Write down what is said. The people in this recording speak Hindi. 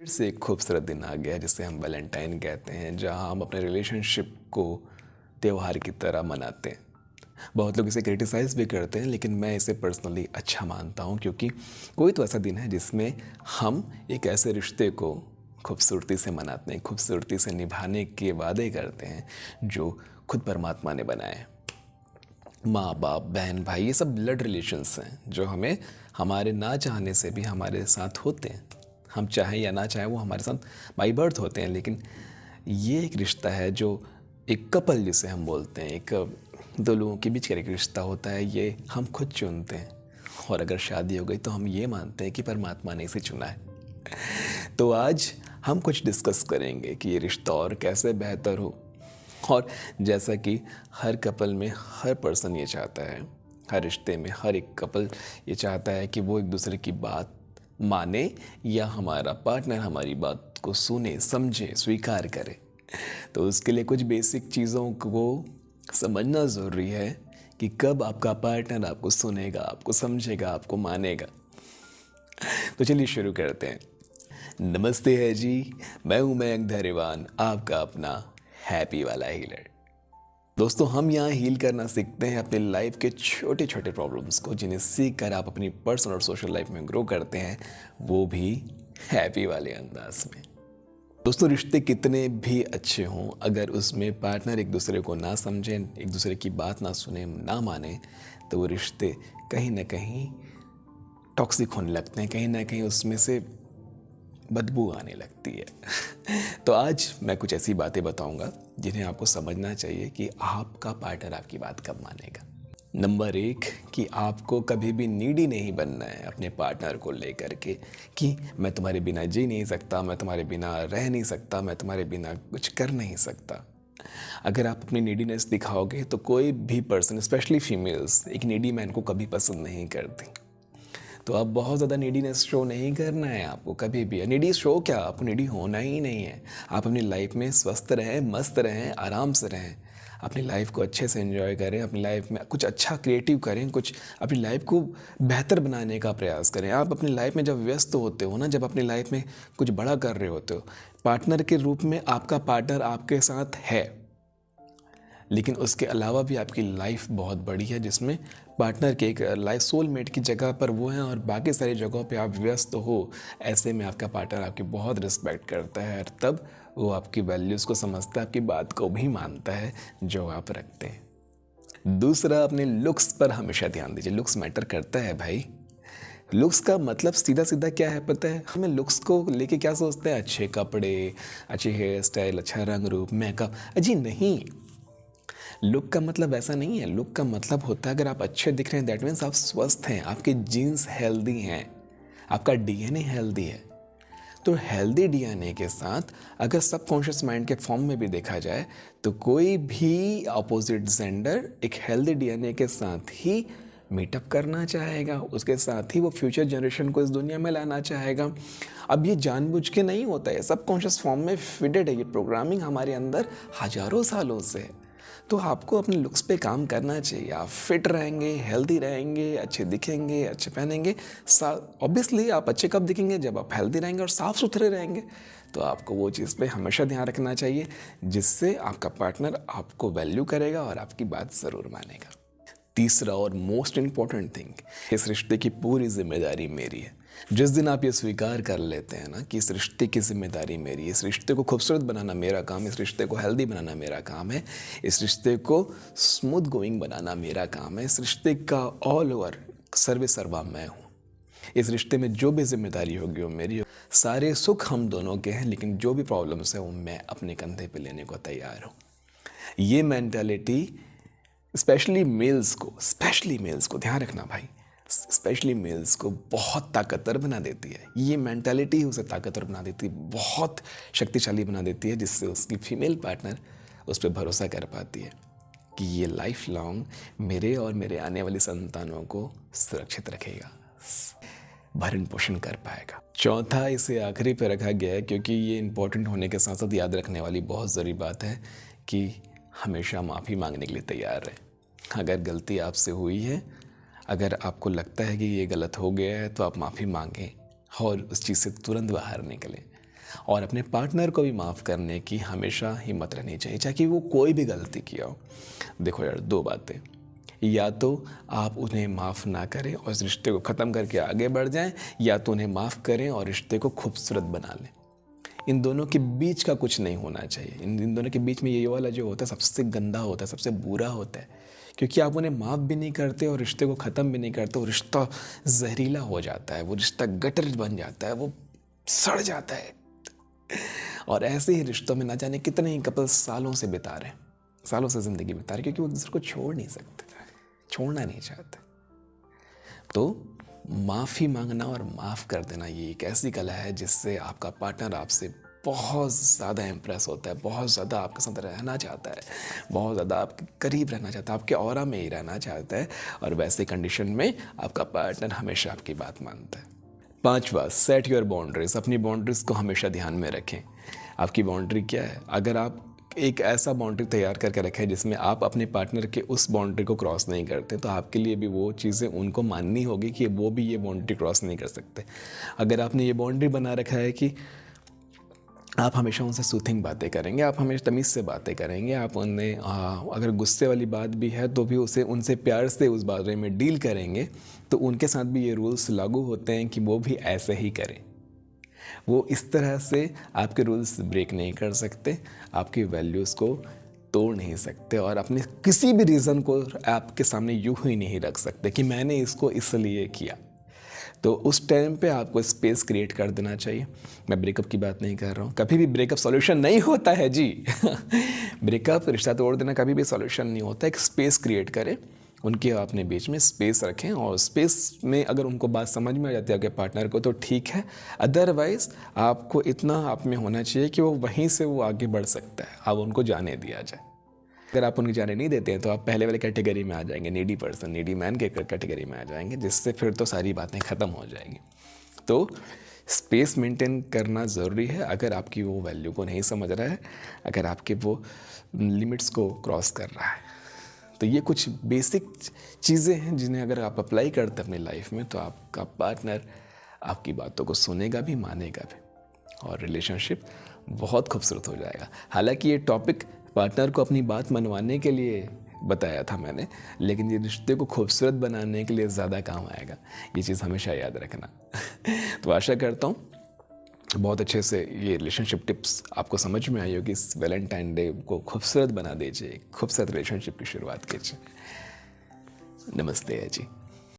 फिर से एक खूबसूरत दिन आ गया जिसे हम वैलेंटाइन कहते हैं, जहां हम अपने रिलेशनशिप को त्योहार की तरह मनाते हैं। बहुत लोग इसे क्रिटिसाइज़ भी करते हैं, लेकिन मैं इसे पर्सनली अच्छा मानता हूं, क्योंकि कोई तो ऐसा दिन है जिसमें हम एक ऐसे रिश्ते को खूबसूरती से मनाते हैं, खूबसूरती से निभाने के वादे करते हैं जो खुद परमात्मा ने बनाए। माँ बाप, बहन भाई, ये सब ब्लड रिलेशंस हैं जो हमें हमारे ना चाहने से भी हमारे साथ होते हैं। हम चाहें या ना चाहें वो हमारे साथ बाई बर्थ होते हैं। लेकिन ये एक रिश्ता है जो एक कपल जिसे हम बोलते हैं, एक दो लोगों के बीच का एक रिश्ता होता है। ये हम खुद चुनते हैं, और अगर शादी हो गई तो हम ये मानते हैं कि परमात्मा ने इसे चुना है। तो आज हम कुछ डिस्कस करेंगे कि ये रिश्ता और कैसे बेहतर हो। और जैसा कि हर कपल में हर पर्सन ये चाहता है, हर रिश्ते में हर एक कपल ये चाहता है कि वो एक दूसरे की बात माने, या हमारा पार्टनर हमारी बात को सुने, समझे, स्वीकार करे। तो उसके लिए कुछ बेसिक चीज़ों को समझना ज़रूरी है कि कब आपका पार्टनर आपको सुनेगा, आपको समझेगा, आपको मानेगा। तो चलिए शुरू करते हैं। नमस्ते है जी, मैं हूं मयंक धैर्यवान, आपका अपना हैप्पी वाला हीलर। दोस्तों, हम यहाँ हील करना सीखते हैं अपनी लाइफ के छोटे छोटे प्रॉब्लम्स को, जिन्हें सीख कर आप अपनी पर्सनल और सोशल लाइफ में ग्रो करते हैं, वो भी हैप्पी वाले अंदाज में। दोस्तों, रिश्ते कितने भी अच्छे हों, अगर उसमें पार्टनर एक दूसरे को ना समझें, एक दूसरे की बात ना सुने, ना माने, तो वो रिश्ते कहीं ना कहीं टॉक्सिक होने लगते हैं, कहीं ना कहीं उसमें से बदबू आने लगती है। तो आज मैं कुछ ऐसी बातें बताऊंगा जिन्हें आपको समझना चाहिए कि आपका पार्टनर आपकी बात कब मानेगा। नंबर 1, कि आपको कभी भी नीडी नहीं बनना है अपने पार्टनर को लेकर के कि मैं तुम्हारे बिना जी नहीं सकता, मैं तुम्हारे बिना रह नहीं सकता, मैं तुम्हारे बिना कुछ कर नहीं सकता। अगर आप अपनी नीडीनेस दिखाओगे तो कोई भी पर्सन, स्पेशली फीमेल्स, एक नीडी मैन को कभी पसंद नहीं करती। तो आप बहुत ज़्यादा नीडीनेस शो नहीं करना है आपको कभी भी। नीडी शो क्या, आपको नीडी होना ही नहीं है। आप अपनी लाइफ में स्वस्थ रहें, मस्त रहें, आराम से रहें, अपनी लाइफ को अच्छे से एंजॉय करें, अपनी लाइफ में कुछ अच्छा क्रिएटिव करें, कुछ अपनी लाइफ को बेहतर बनाने का प्रयास करें। आप अपनी लाइफ में जब व्यस्त होते हो ना, जब अपनी लाइफ में कुछ बड़ा कर रहे होते हो, पार्टनर के रूप में आपका पार्टनर आपके साथ है, लेकिन उसके अलावा भी आपकी लाइफ बहुत बड़ी है, जिसमें पार्टनर के एक लाइफ सोलमेट की जगह पर वो हैं और बाकी सारी जगहों पे आप व्यस्त हो। ऐसे में आपका पार्टनर आपकी बहुत रिस्पेक्ट करता है, और तब वो आपकी वैल्यूज़ को समझता है, आपकी बात को भी मानता है जो आप रखते हैं। दूसरा, अपने लुक्स पर हमेशा ध्यान दीजिए। लुक्स मैटर करता है भाई। लुक्स का मतलब सीधा सीधा क्या है पता है? हमें लुक्स को लेके क्या सोचते हैं? अच्छे कपड़े, अच्छी हेयर स्टाइल, अच्छा रंग रूप, मेकअप। अजी नहीं, लुक का मतलब ऐसा नहीं है। लुक का मतलब होता है, अगर आप अच्छे दिख रहे हैं दैट मीन्स आप स्वस्थ हैं, आपके जीन्स हेल्दी हैं, आपका डीएनए हेल्दी है। तो हेल्दी डीएनए के साथ अगर सबकॉन्शियस माइंड के फॉर्म में भी देखा जाए तो कोई भी अपोजिट जेंडर एक हेल्दी डीएनए के साथ ही मीटअप करना चाहेगा, उसके साथ ही वो फ्यूचर जनरेशन को इस दुनिया में लाना चाहेगा। अब ये जानबूझ के नहीं होता है, सबकॉन्शियस फॉर्म में फिटेड है, ये प्रोग्रामिंग हमारे अंदर हजारों सालों से है। तो आपको अपने लुक्स पे काम करना चाहिए। आप फिट रहेंगे, हेल्दी रहेंगे, अच्छे दिखेंगे, अच्छे पहनेंगे। ऑब्वियसली आप अच्छे कब दिखेंगे? जब आप हेल्दी रहेंगे और साफ़ सुथरे रहेंगे। तो आपको वो चीज़ पे हमेशा ध्यान रखना चाहिए, जिससे आपका पार्टनर आपको वैल्यू करेगा और आपकी बात ज़रूर मानेगा। तीसरा और मोस्ट इम्पॉर्टेंट थिंग, इस रिश्ते की पूरी जिम्मेदारी मेरी है। जिस दिन आप ये स्वीकार कर लेते हैं ना कि इस रिश्ते की जिम्मेदारी मेरी है, इस रिश्ते को खूबसूरत बनाना मेरा काम, इस रिश्ते को हेल्दी बनाना मेरा काम है, इस रिश्ते को स्मूथ गोइंग बनाना मेरा काम है, इस रिश्ते का ऑल ओवर सर्वे सर्वा मैं हूँ। इस रिश्ते में जो भी जिम्मेदारी होगी वो मेरी हो। सारे सुख हम दोनों के हैं, लेकिन जो भी प्रॉब्लम्स है वो मैं अपने कंधे पे लेने को तैयार हूँ। ये मेंटालिटी स्पेशली मेल्स को ध्यान रखना भाई, स्पेशली मेल्स को बहुत ताकतवर बना देती है। ये मेंटालिटी उसे ताकतवर बना देती है, बहुत शक्तिशाली बना देती है, जिससे उसकी फीमेल पार्टनर उस पर भरोसा कर पाती है कि ये लाइफ लॉन्ग मेरे और मेरे आने वाली संतानों को सुरक्षित रखेगा, भरण पोषण कर पाएगा। चौथा, इसे आखिरी पे रखा गया है क्योंकि ये इंपॉर्टेंट होने के साथ साथ याद रखने वाली बहुत ज़रूरी बात है कि हमेशा माफ़ी मांगने के लिए तैयार रहें। अगर गलती आपसे हुई है, अगर आपको लगता है कि ये गलत हो गया है, तो आप माफ़ी मांगें और उस चीज़ से तुरंत बाहर निकलें। और अपने पार्टनर को भी माफ़ करने की हमेशा हिम्मत रहनी चाहिए, चाहे वो कोई भी गलती किया हो। देखो यार, दो बातें, या तो आप उन्हें माफ़ ना करें और इस रिश्ते को ख़त्म करके आगे बढ़ जाएं, या तो उन्हें माफ़ करें और रिश्ते को खूबसूरत बना लें। इन दोनों के बीच का कुछ नहीं होना चाहिए। इन दोनों के बीच में ये वाला जो होता है सबसे गंदा होता है, सबसे बुरा होता है, क्योंकि आप उन्हें माफ़ भी नहीं करते और रिश्ते को ख़त्म भी नहीं करते। वो रिश्ता जहरीला हो जाता है, वो रिश्ता गटर बन जाता है, वो सड़ जाता है। और ऐसे ही रिश्तों में ना जाने कितने ही कपल सालों से बिता रहे हैं, सालों से ज़िंदगी बिता रहे, क्योंकि वो दूसरे को छोड़ नहीं सकते, छोड़ना नहीं चाहते। तो माफ़ी मांगना और माफ़ कर देना ये एक ऐसी कला है जिससे आपका पार्टनर आपसे बहुत ज़्यादा इम्प्रेस होता है, बहुत ज़्यादा आपके साथ रहना चाहता है, बहुत ज़्यादा आपके करीब रहना चाहता है, आपके ऑरा में ही रहना चाहता है। और वैसे कंडीशन में आपका पार्टनर हमेशा आपकी बात मानता है। 5वां, सेट योर बाउंड्रीज। अपनी बाउंड्रीज को हमेशा ध्यान में रखें। आपकी बाउंड्री क्या है? अगर आप एक ऐसा बाउंड्री तैयार करके रखें जिसमें आप अपने पार्टनर के उस बाउंड्री को क्रॉस नहीं करते, तो आपके लिए भी वो चीज़ें उनको माननी होगी कि वो भी ये बाउंड्री क्रॉस नहीं कर सकते। अगर आपने ये बाउंड्री बना रखा है कि आप हमेशा उनसे सूथिंग बातें करेंगे, आप हमेशा तमीज़ से बातें करेंगे, आप उन्हें अगर गुस्से वाली बात भी है तो भी उनसे प्यार से उस बारे में डील करेंगे, तो उनके साथ भी ये रूल्स लागू होते हैं कि वो भी ऐसे ही करें। वो इस तरह से आपके रूल्स ब्रेक नहीं कर सकते, आपकी वैल्यूज़ को तोड़ नहीं सकते, और अपने किसी भी रीज़न को आपके सामने यूँ ही नहीं रख सकते कि मैंने इसको इसलिए किया। तो उस टाइम पे आपको स्पेस क्रिएट कर देना चाहिए। मैं ब्रेकअप की बात नहीं कर रहा हूँ, कभी भी ब्रेकअप सॉल्यूशन नहीं होता है जी। ब्रेकअप, रिश्ता तोड़ देना कभी भी सॉल्यूशन नहीं होता। एक स्पेस क्रिएट करें, उनके अपने बीच में स्पेस रखें, और स्पेस में अगर उनको बात समझ में आ जाती है आपके पार्टनर को तो ठीक है, अदरवाइज़ आपको इतना आप में होना चाहिए कि वो वहीं से वो आगे बढ़ सकता है, अब उनको जाने दिया जाए। अगर आप उन्हें जाने नहीं देते हैं तो आप पहले वाले कैटेगरी में आ जाएंगे, नीडी पर्सन, नीडी मैन के कैटेगरी में आ जाएंगे, जिससे फिर तो सारी बातें ख़त्म हो जाएंगी। तो स्पेस मेंटेन करना ज़रूरी है अगर आपकी वो वैल्यू को नहीं समझ रहा है, अगर आपके वो लिमिट्स को क्रॉस कर रहा है। तो ये कुछ बेसिक चीज़ें हैं जिन्हें अगर आप अप्लाई करते हैं अपनी लाइफ में, तो आपका पार्टनर आपकी बातों को सुनेगा भी, मानेगा भी, और रिलेशनशिप बहुत खूबसूरत हो जाएगा। हालांकि ये टॉपिक पार्टनर को अपनी बात मनवाने के लिए बताया था मैंने, लेकिन ये रिश्ते को खूबसूरत बनाने के लिए ज़्यादा काम आएगा, ये चीज़ हमेशा याद रखना। तो आशा करता हूँ बहुत अच्छे से ये रिलेशनशिप टिप्स आपको समझ में आई होगी। इस वैलेंटाइन डे को खूबसूरत बना दीजिए, खूबसूरत रिलेशनशिप की शुरुआत कीजिए। नमस्ते जी।